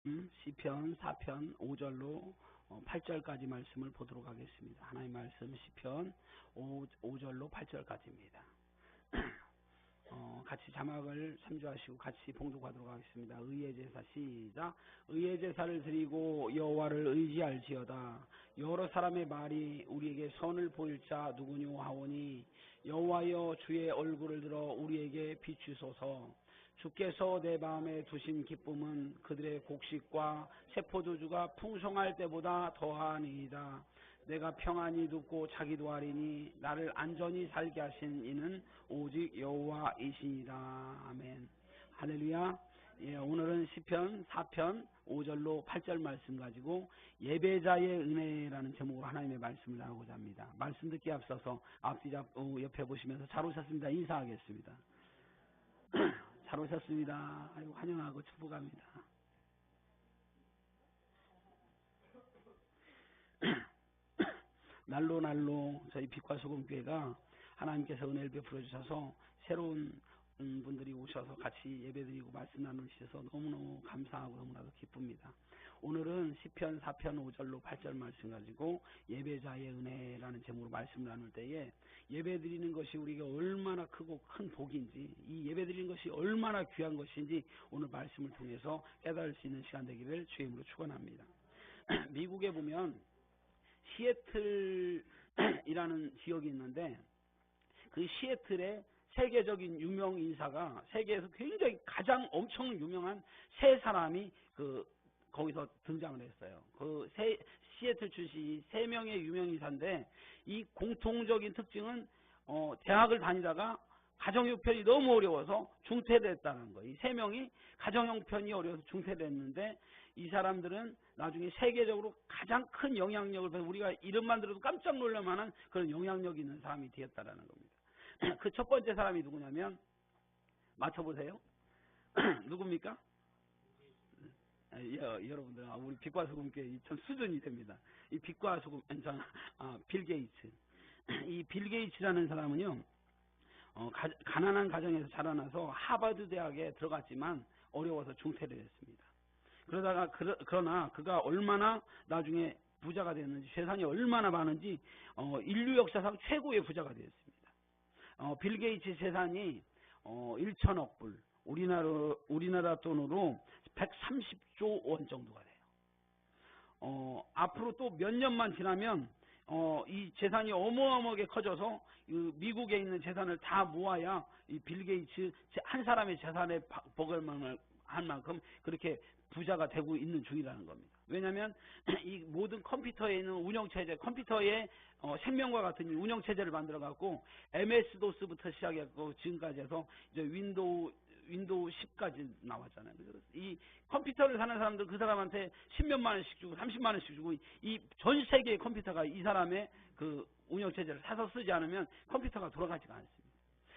시편 4편 5절로 8절까지 말씀을 보도록 하겠습니다. 하나님 말씀 시편 5절로 8절까지입니다. 같이 자막을 참조하시고 같이 봉독하도록 하겠습니다. 의의 제사 시작. 의의 제사를 드리고 여호와를 의지할지어다. 여러 사람의 말이 우리에게 선을 보일 자 누구뇨 하오니 여호와여 주의 얼굴을 들어 우리에게 비추소서. 주께서 내 마음에 두신 기쁨은 그들의 곡식과 세포도주가 풍성할 때보다 더하니이다. 내가 평안히 눕고 자기도 하리니 나를 안전히 살게 하신 이는 오직 여호와이시니라. 아멘. 할렐루야. 예, 오늘은 시편 4편 5절로 8절 말씀 가지고 예배자의 은혜라는 제목으로 하나님의 말씀을 나누고자 합니다. 말씀 듣기 앞서서 앞뒤 옆에 보시면서 잘 오셨습니다. 인사하겠습니다. 잘 오셨습니다. 아이고, 환영하고 축복합니다. 날로 저희 빛과 소금 교회가 하나님께서 은혜를 베풀어 주셔서 새로운 분들이 오셔서 같이 예배드리고 말씀 나누셔서 너무너무 감사하고 너무나도 기쁩니다. 오늘은 시편 4편 5절로 8절 말씀 가지고 예배자의 은혜라는 제목으로 말씀 나눌 때에 예배드리는 것이 우리가 얼마나 크고 큰 복인지, 이 예배드리는 것이 얼마나 귀한 것인지 오늘 말씀을 통해서 깨달을 수 있는 시간 되기를 주의 이름으로 축원합니다. 미국에 보면 시애틀이라는 지역이 있는데 그 시애틀에 세계적인 유명 인사가 세계에서 굉장히 가장 엄청 유명한 세 사람이 거기서 등장을 했어요. 시애틀 출신 세 명의 유명 인사인데 이 공통적인 특징은 대학을 다니다가 가정 형편이 너무 어려워서 중퇴됐다는 거예요. 이 세 명이 가정 형편이 어려워서 중퇴됐는데 이 사람들은 나중에 세계적으로 가장 큰 영향력을, 우리가 이름만 들어도 깜짝 놀랄 만한 그런 영향력이 있는 사람이 되었다라는 겁니다. 그 첫 번째 사람이 누구냐면 맞춰보세요. 누굽니까? 여러분들, 우리 빛과 소금교회 참 수준이 됩니다. 이 빛과 소금, 빌 게이츠. 이 빌 게이츠라는 사람은요, 가난한 가정에서 자라나서 하버드 대학에 들어갔지만 어려워서 중퇴를 했습니다. 그러나 그가 얼마나 나중에 부자가 됐는지, 재산이 얼마나 많은지 인류 역사상 최고의 부자가 되었습니다. 빌 게이츠 재산이 1천억 불, 우리나라 돈으로 130조 원 정도가 돼요. 앞으로 또 몇 년만 지나면 이 재산이 어마어마하게 커져서 미국에 있는 재산을 다 모아야 이 빌 게이츠 한 사람의 재산에 버글만 한 만큼 그렇게 부자가 되고 있는 중이라는 겁니다. 왜냐하면 이 모든 컴퓨터에 있는 운영체제, 컴퓨터의 생명과 같은 운영체제를 만들어 갖고 MS-DOS부터 시작해서 지금까지 해서 이제 윈도우 10까지 나왔잖아요. 그래서 이 컴퓨터를 사는 사람들, 그 사람한테 10몇만 원씩 주고 30만 원씩 주고 이 전 세계의 컴퓨터가 이 사람의 그 운영체제를 사서 쓰지 않으면 컴퓨터가 돌아가지가 않습니다.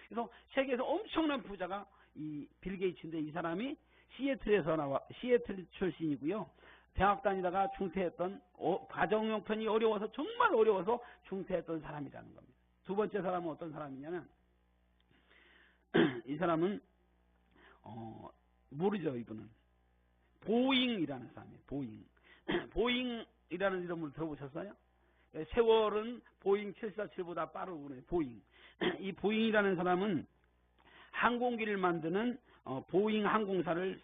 그래서 세계에서 엄청난 부자가 이 빌 게이츠인데 이 사람이 시애틀 출신이고요. 대학 다니다가 중퇴했던, 가정 형편이 어려워서, 정말 어려워서 중퇴했던 사람이라는 겁니다. 두 번째 사람은 어떤 사람이냐면 이 사람은 모르죠. 이분은 보잉이라는 사람이에요. 보잉이라는 이름을 들어보셨어요? 세월은 보잉 747보다 빠르군요. 보잉. 이 보잉이라는 사람은 항공기를 만드는 보잉 항공사를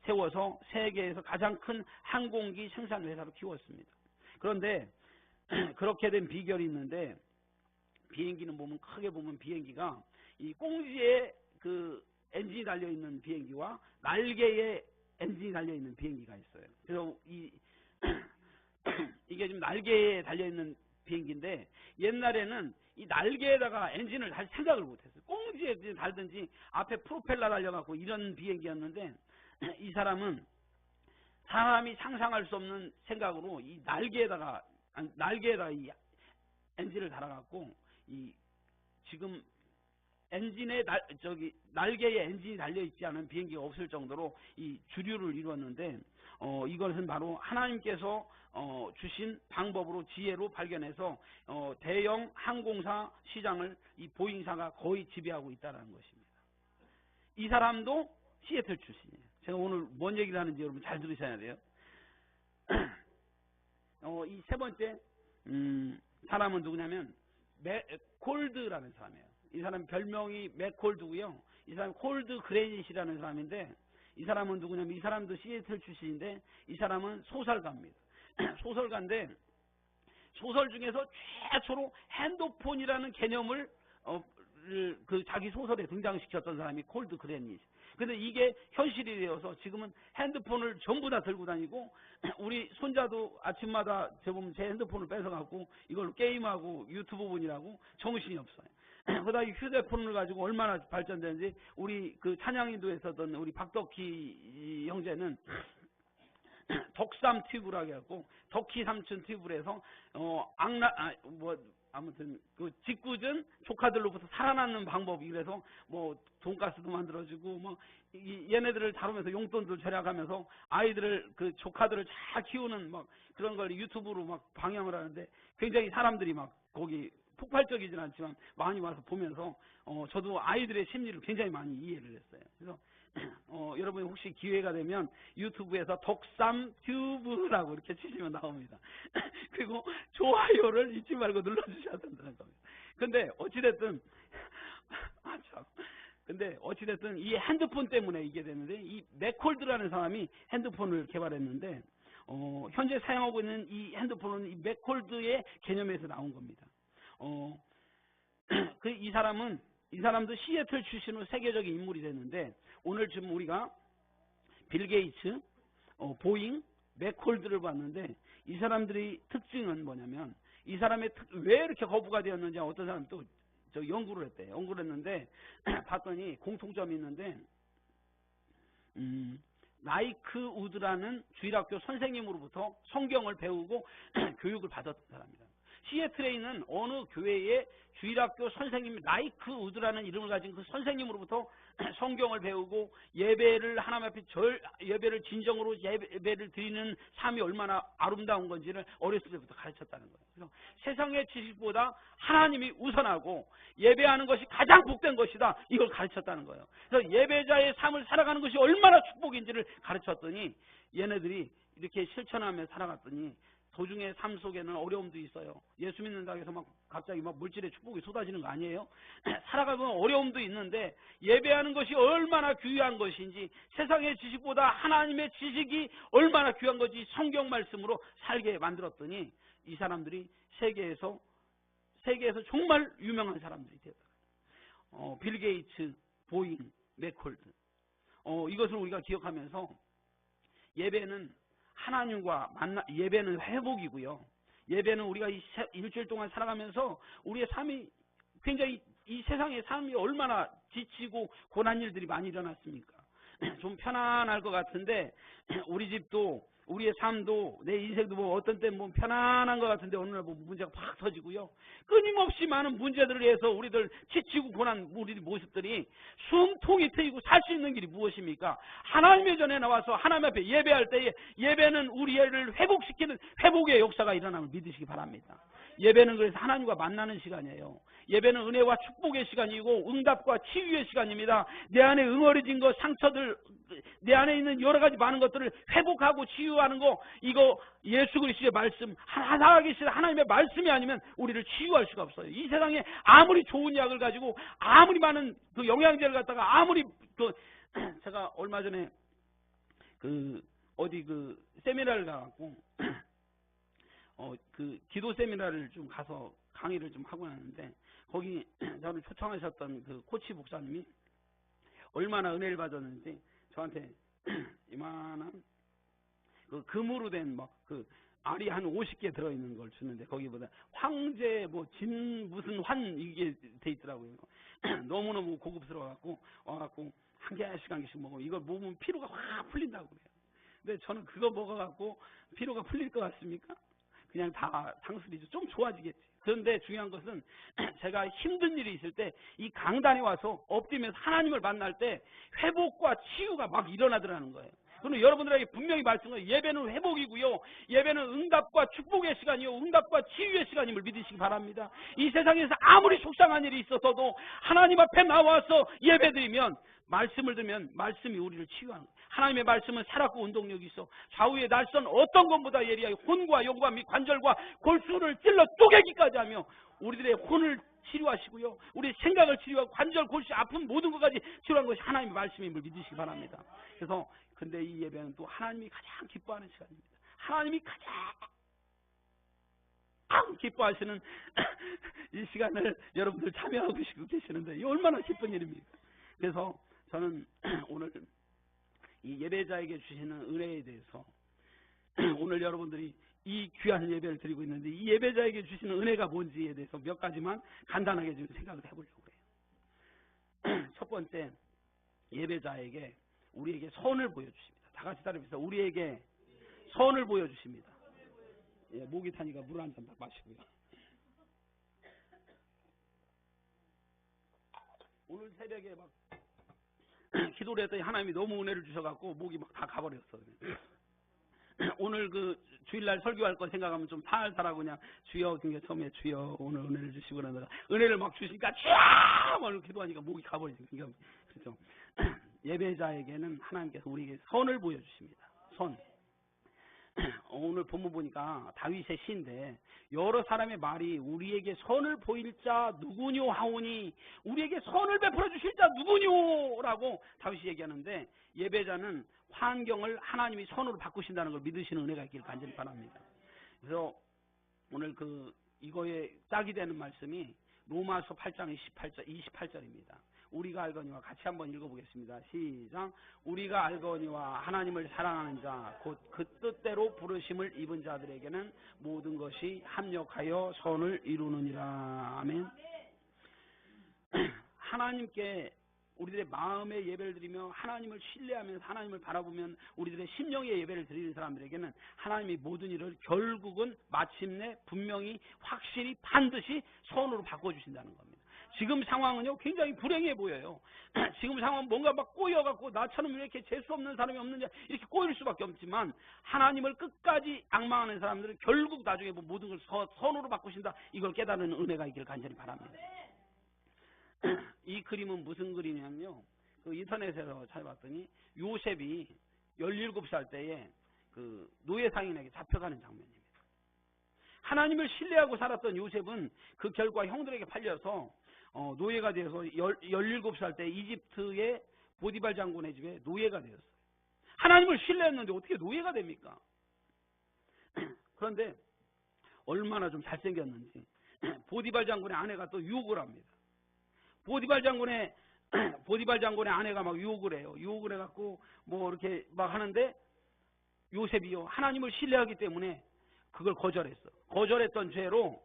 세워서 세계에서 가장 큰 항공기 생산 회사로 키웠습니다. 그런데 그렇게 된 비결이 있는데, 비행기는 크게 보면 비행기가 이 꽁지에 그 엔진이 달려 있는 비행기와 날개에 엔진이 달려 있는 비행기가 있어요. 그래서 이게 지금 날개에 달려 있는 비행기인데 옛날에는 이 날개에다가 엔진을 달 생각을 못했어요. 꽁지에 달든지 앞에 프로펠러 달려갖고 이런 비행기였는데 이 사람은 사람이 상상할 수 없는 생각으로 이 날개에다가 이 엔진을 달아갖고 이 지금 엔진에 날개에 엔진이 달려있지 않은 비행기가 없을 정도로 이 주류를 이루었는데 이것은 바로 하나님께서 주신 방법으로, 지혜로 발견해서 대형 항공사 시장을 이 보잉사가 거의 지배하고 있다는 것입니다. 이 사람도 시애틀 출신이에요. 제가 오늘 뭔 얘기를 하는지 여러분 잘 들으셔야 돼요. 이 세 번째 사람은 누구냐면 맥콜드라는 사람이에요. 이 사람 별명이 맥콜드고요. 이 사람 콜드 그레닛이라는 사람인데, 이 사람은 누구냐면, 이 사람도 시애틀 출신인데, 이 사람은 소설가입니다. 소설가인데, 소설 중에서 최초로 핸드폰이라는 개념을 그 자기 소설에 등장시켰던 사람이 콜드 그레닛. 근데 이게 현실이 되어서 지금은 핸드폰을 전부 다 들고 다니고, 우리 손자도 아침마다 제 핸드폰을 뺏어갖고 이걸로 게임하고 유튜브 보느라고 정신이 없어요. 그러다 이 휴대폰을 가지고 얼마나 발전되는지, 우리 그 찬양인도에 있었던 우리 박덕희 형제는 덕삼 튜브라고 해갖고, 덕희 삼촌 튜브를 해서 아무튼 그 짓궂은 조카들로부터 살아남는 방법이, 그래서 뭐 돈가스도 만들어주고 뭐 얘네들을 다루면서 용돈도 절약하면서 아이들을, 그 조카들을 잘 키우는 막 그런 걸 유튜브로 막 방영을 하는데, 굉장히 사람들이 막 거기 폭발적이진 않지만 많이 와서 보면서 저도 아이들의 심리를 굉장히 많이 이해를 했어요. 그래서 여러분이 혹시 기회가 되면 유튜브에서 덕삼 튜브라고 이렇게 치시면 나옵니다. 그리고 좋아요를 잊지 말고 눌러주셔야 된다는 겁니다. 근데 어찌됐든 이 핸드폰 때문에 이게 됐는데, 이 맥콜드라는 사람이 핸드폰을 개발했는데, 현재 사용하고 있는 이 핸드폰은 이 맥콜드의 개념에서 나온 겁니다. 이 사람도 시애틀 출신으로 세계적인 인물이 됐는데, 오늘 지금 우리가 빌 게이츠, 보잉, 맥콜드를 봤는데, 이 사람들의 특징은 뭐냐면, 이 사람의 왜 이렇게 거부가 되었는지 어떤 사람이 또 연구를 했대요. 연구를 했는데 봤더니 공통점이 있는데, 라이크 우드라는 주일학교 선생님으로부터 성경을 배우고 교육을 받았던 사람입니다. 시애틀에 있는 어느 교회의 주일학교 선생님, 라이크 우드라는 이름을 가진 그 선생님으로부터 성경을 배우고 예배를 하나님 앞에 예배를 진정으로 예배를 드리는 삶이 얼마나 아름다운 건지를 어렸을 때부터 가르쳤다는 거예요. 그래서 세상의 지식보다 하나님이 우선하고 예배하는 것이 가장 복된 것이다, 이걸 가르쳤다는 거예요. 그래서 예배자의 삶을 살아가는 것이 얼마나 축복인지를 가르쳤더니, 얘네들이 이렇게 실천하며 살아갔더니 도중에 삶 속에는 어려움도 있어요. 예수 믿는다고 해서 막 갑자기 막 물질의 축복이 쏟아지는 거 아니에요. 살아가면 어려움도 있는데, 예배하는 것이 얼마나 귀한 것인지, 세상의 지식보다 하나님의 지식이 얼마나 귀한 건지 성경 말씀으로 살게 만들었더니, 이 사람들이 세계에서 정말 유명한 사람들이 되었다. 빌 게이츠, 보잉, 맥콜드. 이것을 우리가 기억하면서, 예배는 하나님과 예배는 회복이고요. 예배는 우리가 이 일주일 동안 살아가면서 우리의 삶이 굉장히, 이 세상의 삶이 얼마나 지치고 고난 일들이 많이 일어났습니까? 좀 편안할 것 같은데, 우리 집도, 우리의 삶도, 내 인생도 뭐 어떤 때 뭐 편안한 것 같은데 어느 날 뭐 문제가 팍 터지고요. 끊임없이 많은 문제들을 위해서 우리들 지치고 고난 우리 모습들이, 숨통이 트이고 살 수 있는 길이 무엇입니까? 하나님의 전에 나와서 하나님 앞에 예배할 때에, 예배는 우리를 회복시키는 회복의 역사가 일어남을 믿으시기 바랍니다. 예배는 그래서 하나님과 만나는 시간이에요. 예배는 은혜와 축복의 시간이고 응답과 치유의 시간입니다. 내 안에 응어리진 것, 상처들, 내 안에 있는 여러 가지 많은 것들을 회복하고 치유하는 거, 이거 예수 그리스도의 말씀, 살아계신 하나님의 말씀이 아니면 우리를 치유할 수가 없어요. 이 세상에 아무리 좋은 약을 가지고 아무리 많은 그 영양제를 갖다가 아무리 제가 얼마 전에 어디 세미나를 가갖고 기도 세미나를 좀 가서 강의를 좀 하고 왔는데, 거기 저를 초청하셨던 그 코치 목사님이 얼마나 은혜를 받았는지 저한테 이만한 금으로 된 알이 한 50개 들어있는 걸 주는데, 거기보다 황제 진 무슨 환 이게 돼 있더라고요. 너무너무 고급스러워갖고 와갖고 한 개씩 먹으면 이걸 먹으면 피로가 확 풀린다고 그래요. 근데 저는 그거 먹어갖고 피로가 풀릴 것 같습니까? 그냥 다 상술이죠. 좀 좋아지겠지. 그런데 중요한 것은 제가 힘든 일이 있을 때 이 강단에 와서 엎드리면서 하나님을 만날 때 회복과 치유가 막 일어나더라는 거예요. 그럼 여러분들에게 분명히 말씀드려요. 예배는 회복이고요. 예배는 응답과 축복의 시간이요, 응답과 치유의 시간임을 믿으시기 바랍니다. 이 세상에서 아무리 속상한 일이 있어서도 하나님 앞에 나와서 예배드리면, 말씀을 들으면 말씀이 우리를 치유하는 거예요. 하나님의 말씀은 살았고 운동력이 있어. 좌우의 날선 어떤 것보다 예리하여 혼과 영과 및 관절과 골수를 찔러 쪼개기까지 하며 우리들의 혼을 치료하시고요. 우리의 생각을 치료하고 관절, 골수, 아픈 모든 것까지 치료한 것이 하나님의 말씀임을 믿으시기 바랍니다. 그래서 근데 이 예배는 또 하나님이 가장 기뻐하는 시간입니다. 하나님이 가장 기뻐하시는 이 시간을 여러분들 참여하고 계시는데 이 얼마나 기쁜 일입니까? 그래서 저는 오늘 이 예배자에게 주시는 은혜에 대해서 오늘 여러분들이 이 귀한 예배를 드리고 있는데 이 예배자에게 주시는 은혜가 뭔지에 대해서 몇 가지만 간단하게 좀 생각을 해보려고 해요. 첫 번째, 예배자에게 우리에게 선을 보여주십니다. 다 같이 따라해보세요. 우리에게 선을 보여주십니다. 예, 목이 타니까 물 한 잔 다 마시고요. 오늘 새벽에 막 기도를 했더니 하나님이 너무 은혜를 주셔갖고 목이 막 다 가버렸어. 오늘 그 주일날 설교할 거 생각하면 좀 살살하고 그냥 주여, 그러니까 처음에 주여 오늘 은혜를 주시고 그러다가 은혜를 막 주시니까 주여 막 기도하니까 목이 가버리죠. 그러니까 그렇죠. 예배자에게는 하나님께서 우리에게 선을 보여주십니다. 선. 오늘 본문 보니까 다윗의 시인데 여러 사람의 말이 우리에게 선을 보일 자 누구뇨 하오니 우리에게 선을 베풀어 주실 자 누구뇨 라고 다윗이 얘기하는데 예배자는 환경을 하나님이 선으로 바꾸신다는 걸 믿으시는 은혜가 있길 간절히 바랍니다. 그래서 오늘 이거에 짝이 되는 말씀이 로마서 8장 28절입니다. 우리가 알거니와 같이 한번 읽어보겠습니다. 시작. 우리가 알거니와 하나님을 사랑하는 자 곧 그 뜻대로 부르심을 입은 자들에게는 모든 것이 합력하여 선을 이루느니라. 아멘. 하나님께 우리들의 마음의 예배를 드리며 하나님을 신뢰하면서 하나님을 바라보면 우리들의 심령의 예배를 드리는 사람들에게는 하나님이 모든 일을 결국은 마침내 분명히 확실히 반드시 선으로 바꿔주신다는 겁니다. 지금 상황은요 굉장히 불행해 보여요. 지금 상황은 뭔가 막 꼬여갖고 나처럼 이렇게 재수 없는 사람이 없느냐 이렇게 꼬일 수밖에 없지만 하나님을 끝까지 앙망하는 사람들은 결국 나중에 모든 걸 선으로 바꾸신다. 이걸 깨달은 은혜가 있기를 간절히 바랍니다. 이 그림은 무슨 그림이냐면요. 그 인터넷에서 찾아봤더니 요셉이 17살 때에 그 노예 상인에게 잡혀가는 장면입니다. 하나님을 신뢰하고 살았던 요셉은 그 결과 형들에게 팔려서 노예가 되어서 17살 때 이집트의 보디발 장군의 집에 노예가 되었어요. 하나님을 신뢰했는데 어떻게 노예가 됩니까? 그런데 얼마나 좀 잘생겼는지 보디발 장군의 아내가 또 유혹을 합니다. 보디발 장군의 아내가 막 유혹을 해요. 유혹을 해갖고 뭐 이렇게 막 하는데 요셉이요 하나님을 신뢰하기 때문에 그걸 거절했어. 거절했던 죄로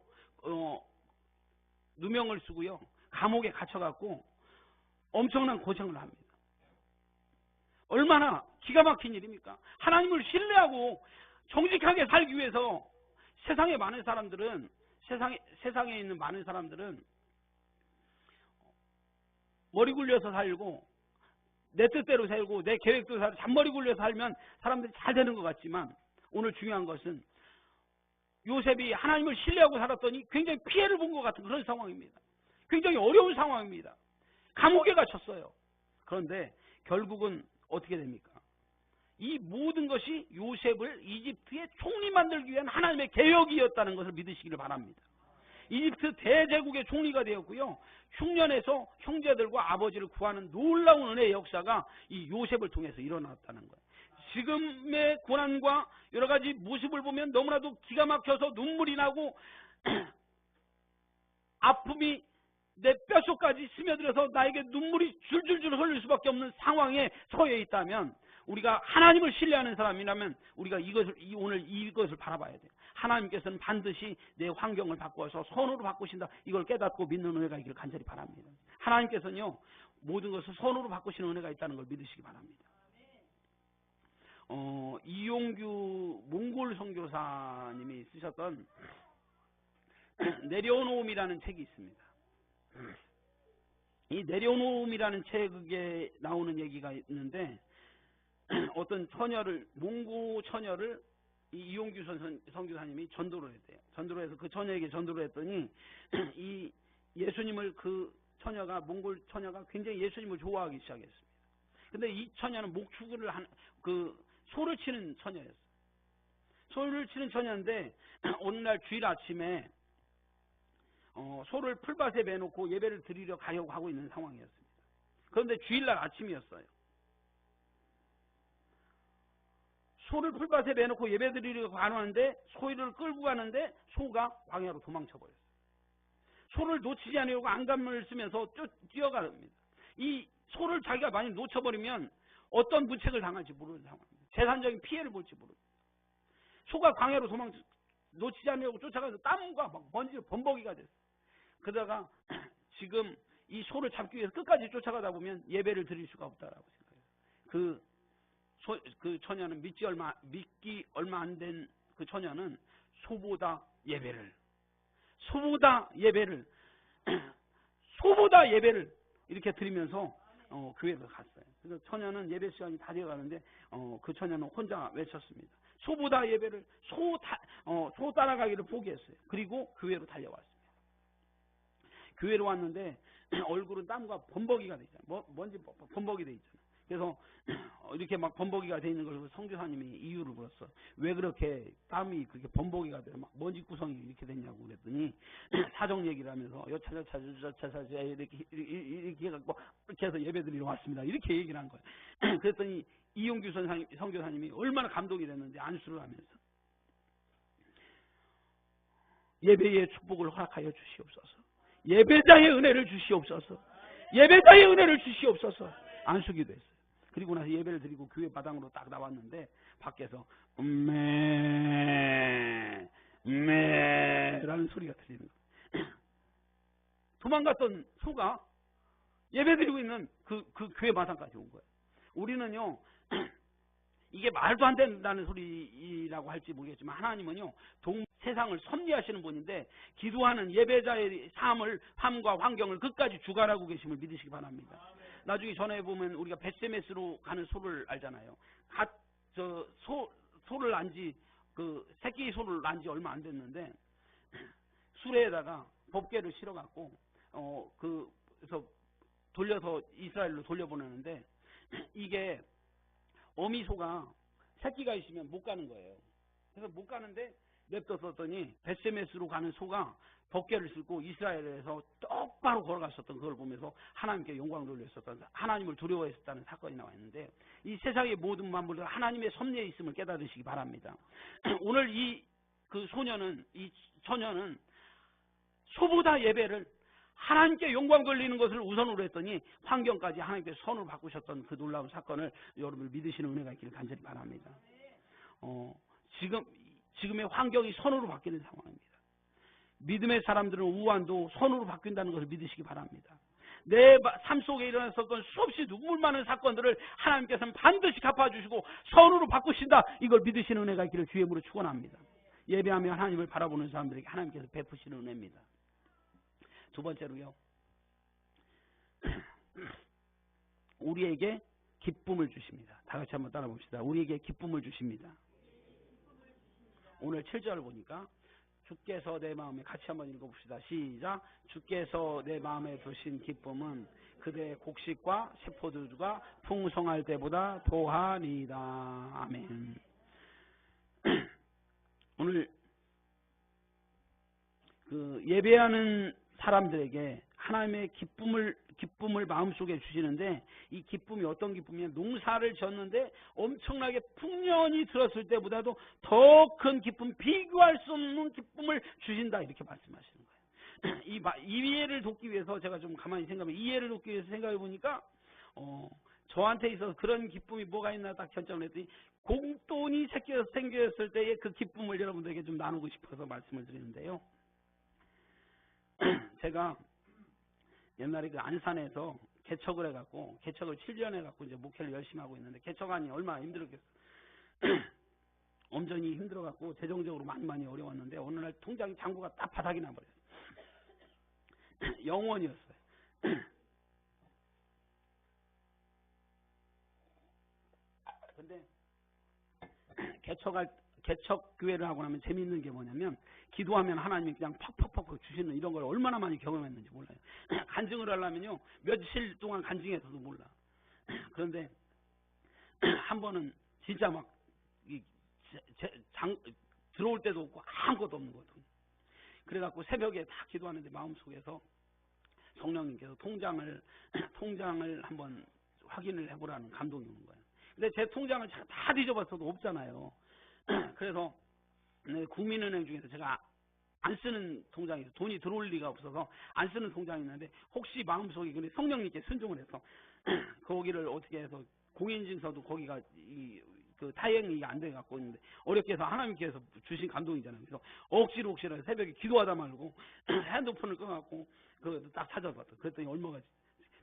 누명을 쓰고요 감옥에 갇혀갖고 엄청난 고생을 합니다. 얼마나 기가 막힌 일입니까? 하나님을 신뢰하고 정직하게 살기 위해서 세상에 있는 많은 사람들은 머리 굴려서 살고 내 뜻대로 살고 내 계획대로 살고 잔머리 굴려서 살면 사람들이 잘 되는 것 같지만 오늘 중요한 것은 요셉이 하나님을 신뢰하고 살았더니 굉장히 피해를 본 것 같은 그런 상황입니다. 굉장히 어려운 상황입니다. 감옥에 갇혔어요. 그런데 결국은 어떻게 됩니까? 이 모든 것이 요셉을 이집트의 총리 만들기 위한 하나님의 계획이었다는 것을 믿으시기를 바랍니다. 이집트 대제국의 총리가 되었고요. 흉년에서 형제들과 아버지를 구하는 놀라운 은혜의 역사가 이 요셉을 통해서 일어났다는 거예요. 지금의 고난과 여러 가지 모습을 보면 너무나도 기가 막혀서 눈물이 나고 아픔이 내 뼛속까지 스며들어서 나에게 눈물이 줄줄줄 흘릴 수밖에 없는 상황에 처해 있다면 우리가 하나님을 신뢰하는 사람이라면 우리가 오늘 이것을 바라봐야 돼요. 하나님께서는 반드시 내 환경을 바꿔서 선으로 바꾸신다. 이걸 깨닫고 믿는 은혜가 있기를 간절히 바랍니다. 하나님께서는요 모든 것을 선으로 바꾸시는 은혜가 있다는 걸 믿으시기 바랍니다. 이용규 몽골 선교사님이 쓰셨던 내려놓음이라는 책이 있습니다. 이 내려놓음이라는 책에 나오는 얘기가 있는데 어떤 몽고 처녀를 이용규 선교사님이 전도를 했대요. 전도를 해서 그 처녀에게 전도를 했더니 이 예수님을 몽골 처녀가 굉장히 예수님을 좋아하기 시작했습니다. 근데 이 처녀는 목축을 소를 치는 처녀였어요. 소를 치는 처녀인데 어느 날 주일 아침에 소를 풀밭에 매놓고 예배를 드리려 가려고 하고 있는 상황이었습니다. 그런데 주일날 아침이었어요. 소를 풀밭에 매놓고 예배 드리려고 가는데 소를 끌고 가는데 소가 광야로 도망쳐버렸어요. 소를 놓치지 않으려고 안감을 쓰면서 뛰어갑니다. 이 소를 자기가 많이 놓쳐버리면 어떤 문책을 당할지 모르는 상황입니다. 재산적인 피해를 볼지 모릅니다. 소가 광야로 놓치지 않으려고 쫓아가서 땀과 막 먼지로 범벅이가 됐어요. 그러다가 지금 이 소를 잡기 위해서 끝까지 쫓아가다 보면 예배를 드릴 수가 없다라고 생각해요. 그 처녀는 믿기 얼마 안 된 그 처녀는 소보다 예배를 이렇게 드리면서 교회로 갔어요. 그래서 처녀는 예배 시간이 다 되어가는데 그 처녀는 혼자 외쳤습니다. 소보다 예배를 소 따라가기를 포기했어요. 그리고 교회로 달려왔습니다. 교회로 왔는데 얼굴은 땀과 범벅이가 돼 있잖아요. 먼지 범벅이 돼 있잖아요. 그래서 이렇게 막 범벅이가 돼 있는 걸 선교사님이 이유를 물었어. 왜 그렇게 땀이 그렇게 범벅이가 돼? 막 먼지 구성이 이렇게 됐냐고 그랬더니 사정 얘기를 하면서 여차저차 이렇게 해갖고 이렇게 해서 예배드리러 왔습니다. 이렇게 얘기를 한 거예요. 그랬더니 이용규 선교사님이 얼마나 감동이 됐는지 안수를 하면서 예배의 축복을 허락하여 주시옵소서. 예배자의 은혜를 주시옵소서. 예배자의 은혜를 주시옵소서. 안수기도 했어요. 그리고 나서 예배를 드리고 교회 마당으로 딱 나왔는데 밖에서 라는 소리가 들리는 거예요. 도망갔던 소가 예배 드리고 있는 그 교회 마당까지 온 거예요. 우리는요 이게 말도 안 된다는 소리라고 할지 모르겠지만 하나님은요 세상을 섭리하시는 분인데 기도하는 예배자의 삶과 환경을 끝까지 주관하고 계심을 믿으시기 바랍니다. 나중에 전에 보면 우리가 벳세메스로 가는 소를 알잖아요. 소를 난지 새끼 소를 난지 얼마 안 됐는데 수레에다가 법궤를 실어갖고 그래서 돌려서 이스라엘로 돌려보내는데 이게 어미소가 새끼가 있으면 못 가는 거예요. 그래서 못 가는데 냅뒀더니 벳세메스로 가는 소가 법궤를 쓸고 이스라엘에서 똑바로 걸어갔었던 그걸 보면서 하나님께 영광을 돌렸었던 하나님을 두려워했었다는 사건이 나와 있는데 이 세상의 모든 만물은 하나님의 섭리에 있음을 깨달으시기 바랍니다. 오늘 이 처녀는 소보다 예배를 하나님께 영광 돌리는 것을 우선으로 했더니 환경까지 하나님께 선으로 바꾸셨던 그 놀라운 사건을 여러분을 믿으시는 은혜가 있기를 간절히 바랍니다. 지금의 환경이 선으로 바뀌는 상황입니다. 믿음의 사람들은 우환도 선으로 바뀐다는 것을 믿으시기 바랍니다. 내 삶 속에 일어났었던 수없이 눈물 많은 사건들을 하나님께서는 반드시 갚아주시고 선으로 바꾸신다. 이걸 믿으시는 은혜가 있기를 주의 이름으로 축원합니다. 예배하며 하나님을 바라보는 사람들에게 하나님께서 베푸시는 은혜입니다. 두 번째로요. 우리에게 기쁨을 주십니다. 다 같이 한번 따라 봅시다. 우리에게 기쁨을 주십니다. 오늘 7절을 보니까 주께서 내 마음에 같이 한번 읽어봅시다. 시작. 주께서 내 마음에 두신 기쁨은 그대의 곡식과 세포들과 풍성할 때보다 더하니이다. 아멘. 오늘 예배하는 사람들에게 하나님의 기쁨을 마음속에 주시는데 이 기쁨이 어떤 기쁨이냐? 농사를 지었는데 엄청나게 풍년이 들었을 때보다도 더 큰 기쁨, 비교할 수 없는 기쁨을 주신다. 이렇게 말씀하시는 거예요. 이 예를 돕기 위해서 제가 좀 가만히 생각해 보니까 저한테 있어서 그런 기쁨이 뭐가 있나 딱 결정을 했더니 공돈이 생겼을 때의 그 기쁨을 여러분들에게 좀 나누고 싶어서 말씀을 드리는데요. 제가 옛날에 그 안산에서 개척을 해갖고 개척을 7년 해갖고 이제 목회를 열심히 하고 있는데 개척안이 얼마나 힘들었겠어요. 엄청히 힘들어갖고 재정적으로 많이 어려웠는데 어느 날 통장 잔고가 딱 바닥이 나버렸어요. 영원이었어요. 근데 개척 교회를 하고 나면 재미있는 게 뭐냐면 기도하면 하나님이 그냥 팍팍팍 주시는 이런 걸 얼마나 많이 경험했는지 몰라요. 간증을 하려면요 며칠 동안 간증해서도 몰라. 그런데 한 번은 진짜 막 들어올 때도 없고 아무것도 없는 거거든요. 그래갖고 새벽에 다 기도하는데 마음속에서 성령님께서 통장을 한번 확인을 해보라는 감동이 오는 거예요. 근데 제 통장을 제가 다 뒤져봤어도 없잖아요. 그래서 국민은행 중에서 제가 안 쓰는 통장이 있어요. 돈이 들어올 리가 없어서 안 쓰는 통장이 있는데 혹시 마음속에 근데 성령님께 순종을 해서 거기를 어떻게 해서 공인증서도 거기가 그 타행이 안 돼 갖고 있는데 어렵게 해서 하나님께서 주신 감동이잖아요. 그래서 억지로 새벽에 기도하다 말고 핸드폰을 꺼갖고 그거 딱 찾아봤어. 그랬더니 얼마가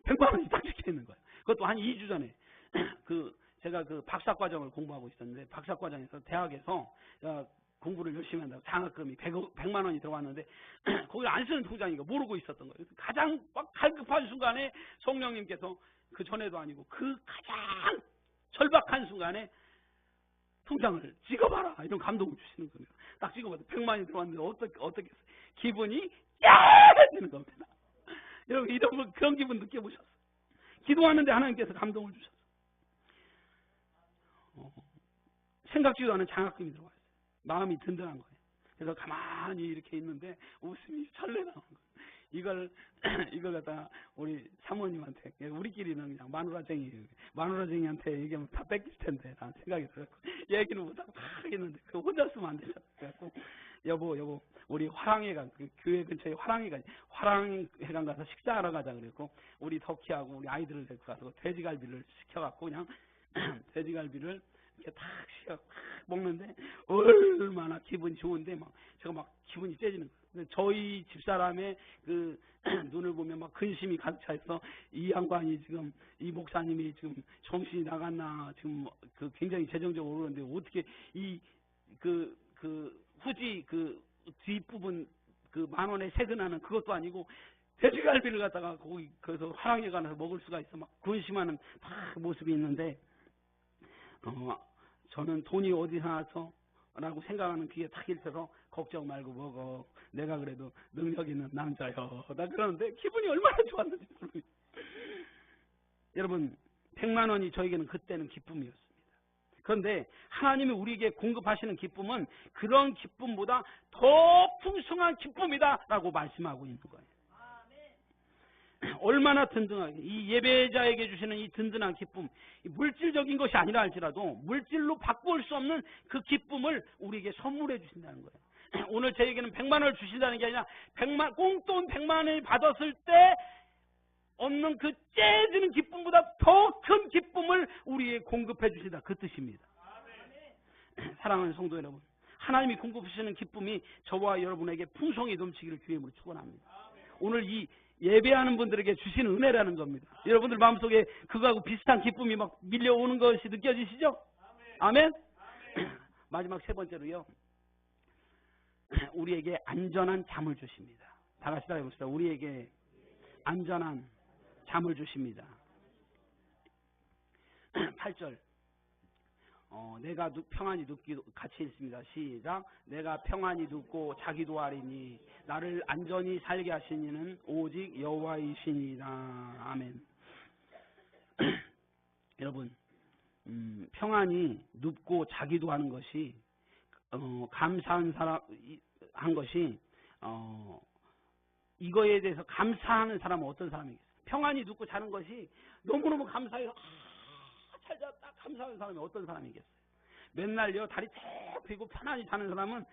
100만 원이 딱 찍혀 있는 거예요. 그것도 한 2주 전에 제가 그 박사과정을 공부하고 있었는데 박사과정에서 대학에서 공부를 열심히 한다고 장학금이 100만 원이 들어왔는데 거기를 안 쓰는 통장이니까 모르고 있었던 거예요. 가장 막 갈급한 순간에 성령님께서 그 전에도 아니고 그 가장 절박한 순간에 통장을 찍어봐라 이런 감동을 주시는 겁니다. 딱 찍어봐도 100만이 들어왔는데 어떻게 기분이 되는 겁니다. 여러분 이런 그런 기분 느껴보셨어요? 기도하는데 하나님께서 감동을 주셨어요. 생각지도 않은 장학금이 들어와요. 마음이 든든한 거예요. 그래서 가만히 이렇게 있는데 웃음이 철래 나오는 거예요. 이걸 갖다가 우리 사모님한테 우리끼리는 그냥 마누라쟁이한테 얘기하면 다 뺏길 텐데 라는 생각이 들었고 얘기는 못하고 다 하겠는데 그 혼자 쓰면 안 되잖아요. 그래갖고 여보 우리 화랑회관 그 교회 근처에 화랑회관 가서 식사하러 가자 그랬고 우리 덕희하고 우리 아이들을 데리고 가서 돼지갈비를 시켜갖고 그냥 돼지갈비를 이렇게 탁 씌워 먹는데 얼마나 기분이 좋은데 막 제가 막 기분이 째지는 거예요. 저희 집사람의 그 눈을 보면 막 근심이 가득 차 있어. 이 양반이 지금 이 목사님이 지금 정신이 나갔나 지금 그 굉장히 재정적으로 오르는데 어떻게 그 후지 그 뒷부분 그 10,000원에 세근하는 그것도 아니고 돼지갈비를 갖다가 거기 그래서 화랑에 가서 먹을 수가 있어 막 근심하는 다 모습이 있는데 저는 돈이 어디서 나서 라고 생각하는 귀에 탁 일쳐서 걱정 말고 먹어. 내가 그래도 능력 있는 남자요. 나 그러는데 기분이 얼마나 좋았는지 모르겠어요. 여러분 100만 원이 저에게는 그때는 기쁨이었습니다. 그런데 하나님이 우리에게 공급하시는 기쁨은 그런 기쁨보다 더 풍성한 기쁨이다 라고 말씀하고 있는 거예요. 얼마나 든든하게 이 예배자에게 주시는 이 든든한 기쁨 물질적인 것이 아니라 할지라도 물질로 바꿀 수 없는 그 기쁨을 우리에게 선물해 주신다는 거예요. 오늘 저에게는 100만 원을 주신다는 게 아니라 꽁돈 100만 원을 받았을 때 얻는 그 째지는 기쁨보다 더 큰 기쁨을 우리에게 공급해 주신다 그 뜻입니다. 사랑하는 성도 여러분, 하나님이 공급하시는 기쁨이 저와 여러분에게 풍성히 넘치기를 주님으로 축원합니다. 오늘 이 예배하는 분들에게 주시는 은혜라는 겁니다. 여러분들 마음속에 그거하고 비슷한 기쁨이 막 밀려오는 것이 느껴지시죠? 아멘? 마지막 세 번째로요. 우리에게 안전한 잠을 주십니다. 다 같이 따라해봅시다. 우리에게 안전한 잠을 주십니다. 8절 내가 평안히 눕기도 같이 읽습니다. 시작. 내가 평안히 눕고 자기도 하리니 나를 안전히 살게 하시니는 오직 여호와이시니라. 아멘. 여러분 평안히 눕고 자기도 하는 것이 감사한 사람 한 것이 이거에 대해서 감사하는 사람은 어떤 사람이겠어요? 평안히 눕고 자는 것이 너무너무 감사해서 잘 잤다 감사하는 사람이 어떤 사람이겠어요? 맨날요 다리 쭉 펴고 편안히 자는 사람은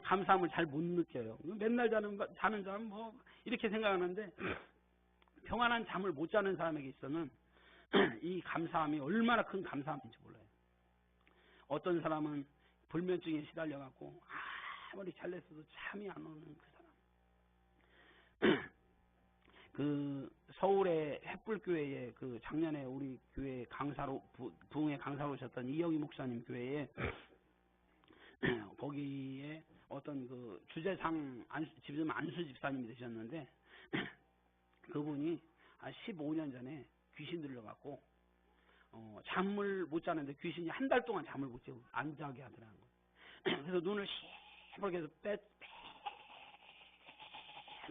감사함을 잘 못 느껴요. 맨날 자는 사람은 뭐 이렇게 생각하는데 평안한 잠을 못 자는 사람에게 있어서는 이 감사함이 얼마나 큰 감사함인지 몰라요. 어떤 사람은 불면증에 시달려갖고 아무리 잘냈어도 잠이 안 오는 그 사람. 그 서울의 햇불교회에 그 작년에 우리 교회 강사로 부흥회 강사로 오셨던 이영희 목사님 교회에 거기에 어떤 그 주재상 지금 안수 집사님이 되셨는데 그분이 한 15년 전에 귀신 들려갖고 잠을 못 자는데 귀신이 한 달 동안 잠을 못 자고 안 자게 하더라는 거예요. 그래서 눈을 시뻘게 해서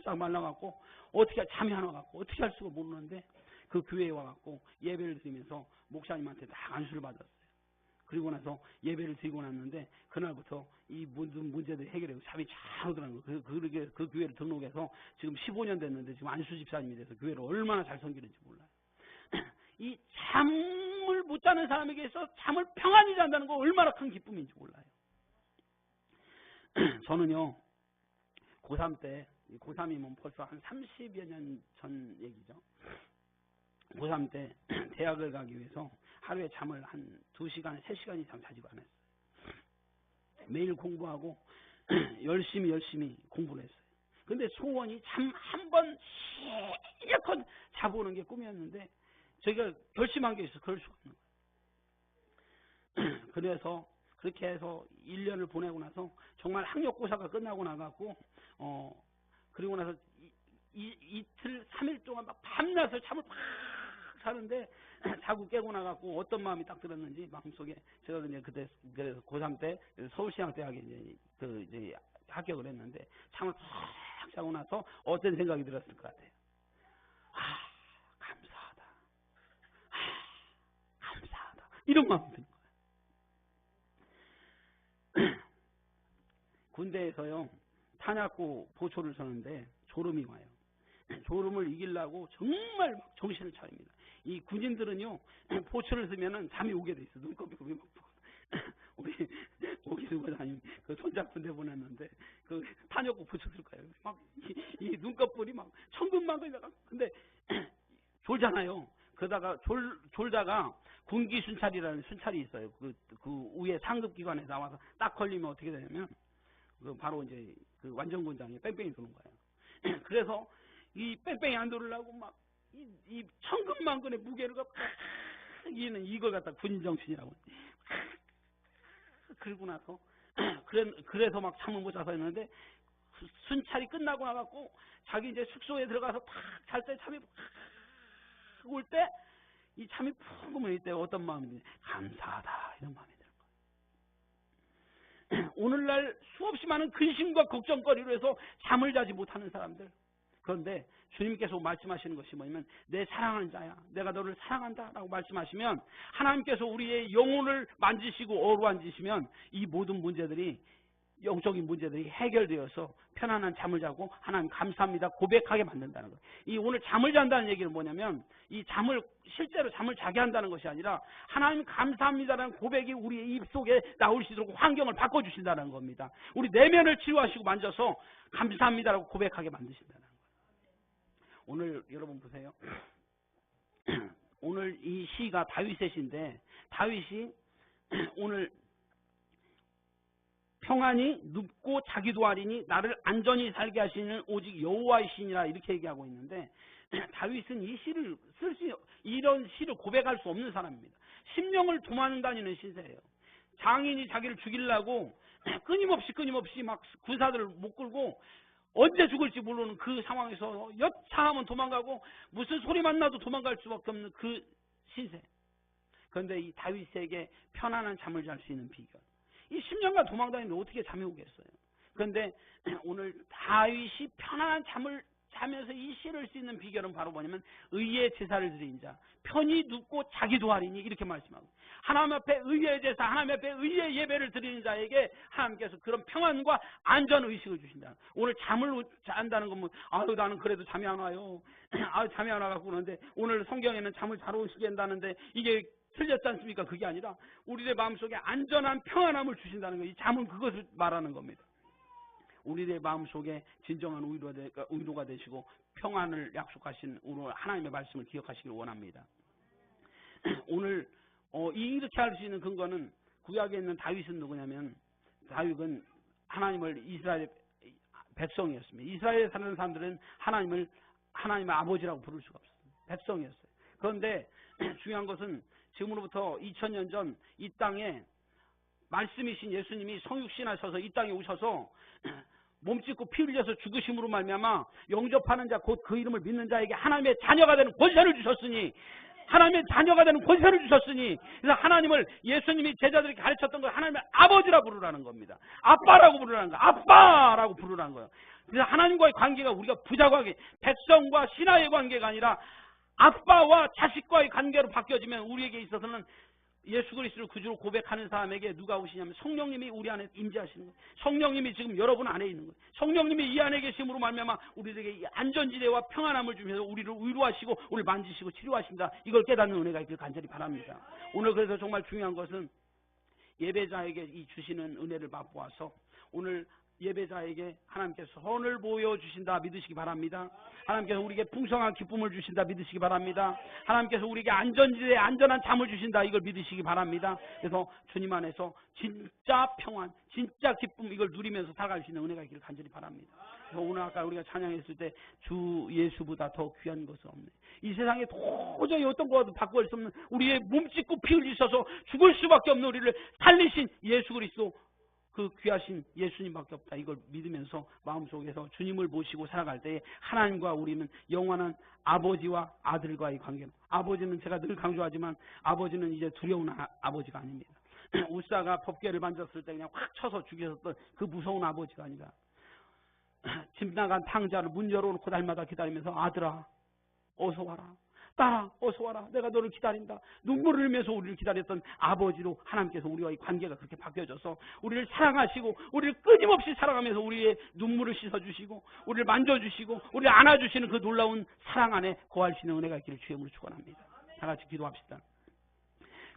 딱 말라갖고 어떻게 잠이 안 와갖고 어떻게 할 수가 모르는데 그 교회에 와갖고 예배를 드리면서 목사님한테 다 안수를 받았어요. 그리고 나서 예배를 드리고 났는데 그날부터 이 모든 문제들이 해결되고 잠이 잘 오더라는 거예요. 그 교회를 등록해서 지금 15년 됐는데 지금 안수 집사님이 돼서 교회를 얼마나 잘 섬기는지 몰라요. 이 잠을 못 자는 사람에게 있어 잠을 평안히 잔다는 거 얼마나 큰 기쁨인지 몰라요. 저는요 고3 때, 고3이면 벌써 한 30여 년 전 얘기죠. 고3 때 대학을 가기 위해서 하루에 잠을 한 2시간, 3시간 이상 자지도 않았어요. 매일 공부하고 열심히 공부를 했어요. 근데 소원이 잠 한 번 실컷 자보는 게 꿈이었는데 저희가 결심한 게 있어서 그럴 수가 없는 거예요. 그래서 그렇게 해서 1년을 보내고 나서 정말 학력고사가 끝나고 나갔고 그리고 나서 이틀 3일 동안 막 밤낮을 잠을 팍 자는데 자고 깨고 나갔고 어떤 마음이 딱 들었는지 마음속에 제가 그때 그래서 고3 때 서울시향대학에 이제 합격을 했는데 잠을 팍 자고 나서 어떤 생각이 들었을 것 같아요. 감사하다. 감사하다. 이런 마음이 드는 거예요. 군대에서요 탄약고 보초를 서는데 졸음이 와요. 졸음을 이기려고 정말 막 정신을 차립니다. 이 군인들은요 보초를 쓰면은 잠이 오게 돼 있어. 눈곱이 막 우리 오기수 과장님 그 손잡군대 보냈는데 그 탄약고 보초 쓸 거예요. 막 이 눈꺼풀이 막 천근만근이 나가. 근데 졸잖아요. 그러다가 졸다가 군기 순찰이라는 순찰이 있어요. 그 위에 상급 기관에 나와서 딱 걸리면 어떻게 되냐면 바로 이제 그 완전군장이 뺑뺑이 도는 거예요. 그래서 이 뺑뺑이 안 돌으려고 막 이 천근만근의 무게를 이는 이걸 갖다 군인정신이라고. 그러고 나서 그래서 막 잠을 못 자서 했는데 순찰이 끝나고 나갖고 자기 이제 숙소에 들어가서 탁 잘 때 잠이 올 때 이 잠이 푹 오면 이때 어떤 마음인지 감사하다 이런 마음이 들어요. 오늘날 수없이 많은 근심과 걱정거리로 해서 잠을 자지 못하는 사람들. 그런데 주님께서 말씀하시는 것이 뭐냐면 내 사랑하는 자야 내가 너를 사랑한다 라고 말씀하시면 하나님께서 우리의 영혼을 만지시고 어루만지시면 이 모든 문제들이 영적인 문제들이 해결되어서 편안한 잠을 자고 하나님 감사합니다 고백하게 만든다는 거예요. 이 오늘 잠을 잔다는 얘기는 뭐냐면 이 잠을 실제로 잠을 자게 한다는 것이 아니라 하나님 감사합니다라는 고백이 우리의 입속에 나올 수 있도록 환경을 바꿔주신다는 겁니다. 우리 내면을 치유하시고 만져서 감사합니다라고 고백하게 만드신다는 거예요. 오늘 여러분 보세요. 오늘 이 시가 다윗의 시인데 다윗이 오늘 평안히 눕고 자기도 하리니 나를 안전히 살게 하시는 오직 여호와의 신이라 이렇게 얘기하고 있는데 다윗은 이 시를 이런 시를 고백할 수 없는 사람입니다. 심령을 도망다니는 신세예요. 장인이 자기를 죽이려고 끊임없이 막 군사들을 못 끌고 언제 죽을지 모르는 그 상황에서 여차하면 도망가고 무슨 소리만 나도 도망갈 수밖에 없는 그 신세. 그런데 이 다윗에게 편안한 잠을 잘 수 있는 비결. 이 10년간 도망다니는데 어떻게 잠이 오겠어요. 그런데 오늘 다윗이 편안한 잠을 자면서 이 시를 쓸 수 있는 비결은 바로 뭐냐면 의의 제사를 드린 자 편히 눕고 자기도 하리니 이렇게 말씀하고 하나님 앞에 의의 제사 하나님 앞에 의의 예배를 드리는 자에게 하나님께서 그런 평안과 안전의식을 주신다. 오늘 잠을 잔다는 건 뭐 아유 나는 그래도 잠이 안 와요. 아유 잠이 안 와갖고 그러는데 오늘 성경에는 잠을 잘 오시게 한다는데 이게 틀렸지 않습니까? 그게 아니라 우리의 마음속에 안전한 평안함을 주신다는 거예요. 이 잠은 그것을 말하는 겁니다. 우리의 마음속에 진정한 위로가 되시고 평안을 약속하신 오늘 하나님의 말씀을 기억하시길 원합니다. 오늘 이렇게 할 수 있는 근거는 구약에 있는 다윗은 누구냐면 다윗은 하나님을 이스라엘 백성이었습니다. 이스라엘에 사는 사람들은 하나님의 아버지라고 부를 수가 없어요. 백성이었어요. 그런데 중요한 것은 지금으로부터 2000년 전 이 땅에 말씀이신 예수님이 성육신하셔서 이 땅에 오셔서 몸짓고 피 흘려서 죽으심으로 말미암아 영접하는 자 곧 그 이름을 믿는 자에게 하나님의 자녀가 되는 권세를 주셨으니 그래서 하나님을 예수님이 제자들에게 가르쳤던 걸 하나님의 아버지라 부르라는 겁니다. 아빠라고 부르라는 거예요. 아빠라고 부르라는 거예요. 그래서 하나님과의 관계가 우리가 부자관계 백성과 신하의 관계가 아니라 아빠와 자식과의 관계로 바뀌어지면 우리에게 있어서는 예수 그리스도를 구주로 고백하는 사람에게 누가 오시냐면 성령님이 우리 안에 임재하시는 거예요. 성령님이 지금 여러분 안에 있는 거예요. 성령님이 이 안에 계심으로 말미암아 우리에게 이 안전지대와 평안함을 주면서 우리를 위로하시고 우리를 만지시고 치료하신다. 이걸 깨닫는 은혜가 있길 간절히 바랍니다. 오늘 그래서 정말 중요한 것은 예배자에게 이 주시는 은혜를 맛보아서 오늘 예배자에게 하나님께서 선을 보여주신다 믿으시기 바랍니다. 하나님께서 우리에게 풍성한 기쁨을 주신다 믿으시기 바랍니다. 하나님께서 우리에게 안전지대에 안전한 잠을 주신다 이걸 믿으시기 바랍니다. 그래서 주님 안에서 진짜 평안, 진짜 기쁨 이걸 누리면서 살아갈 수 있는 은혜가 있기를 간절히 바랍니다. 그래서 오늘 아까 우리가 찬양했을 때 주 예수보다 더 귀한 것은 없네. 이 세상에 도저히 어떤 것도 바꿀 수 없는 우리의 몸짓고 피 흘리셔서 죽을 수밖에 없는 우리를 살리신 예수 그리스도 그 귀하신 예수님밖에 없다. 이걸 믿으면서 마음속에서 주님을 모시고 살아갈 때 하나님과 우리는 영원한 아버지와 아들과의 관계. 아버지는 제가 늘 강조하지만 아버지는 이제 두려운 아버지가 아닙니다. 우사가 법궤를 만졌을 때 그냥 확 쳐서 죽였었던 그 무서운 아버지가 아니라 집 나간 탕자를 문 열어놓고 날마다 기다리면서 아들아 어서 와라. 딸아 어서 와라. 내가 너를 기다린다. 눈물을 흘리면서 우리를 기다렸던 아버지로 하나님께서 우리와의 관계가 그렇게 바뀌어져서 우리를 사랑하시고 우리를 끊임없이 사랑하면서 우리의 눈물을 씻어주시고 우리를 만져주시고 우리를 안아주시는 그 놀라운 사랑 안에 거할 수 있는 은혜가 있기를 주의 이름으로 축원합니다. 다 같이 기도합시다.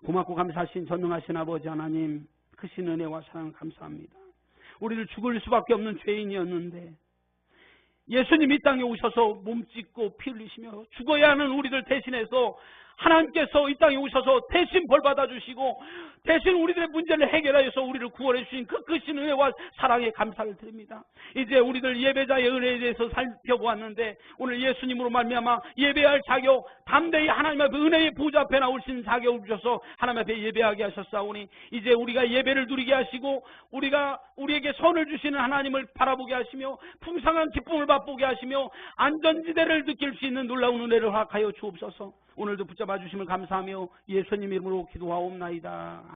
고맙고 감사하신 전능하신 아버지 하나님 크신 은혜와 사랑 감사합니다. 우리를 죽을 수밖에 없는 죄인이었는데 예수님 이 땅에 오셔서 몸짓고 피 흘리시며 죽어야 하는 우리들 대신해서 하나님께서 이 땅에 오셔서 대신 벌 받아주시고 대신 우리들의 문제를 해결하여서 우리를 구원해 주신 그 크신 은혜와 사랑에 감사를 드립니다. 이제 우리들 예배자의 은혜에 대해서 살펴보았는데 오늘 예수님으로 말미암아 예배할 자격 담대히 하나님 앞에 은혜의 보좌 앞에 나올 수 있는 자격을 주셔서 하나님 앞에 예배하게 하셨사오니 이제 우리가 예배를 누리게 하시고 우리에게 선을 주시는 하나님을 바라보게 하시며 풍성한 기쁨을 맛보게 하시며 안전지대를 느낄 수 있는 놀라운 은혜를 허락하여 주옵소서. 오늘도 붙잡아 주심을 감사하며 예수님 이름으로 기도하옵나이다.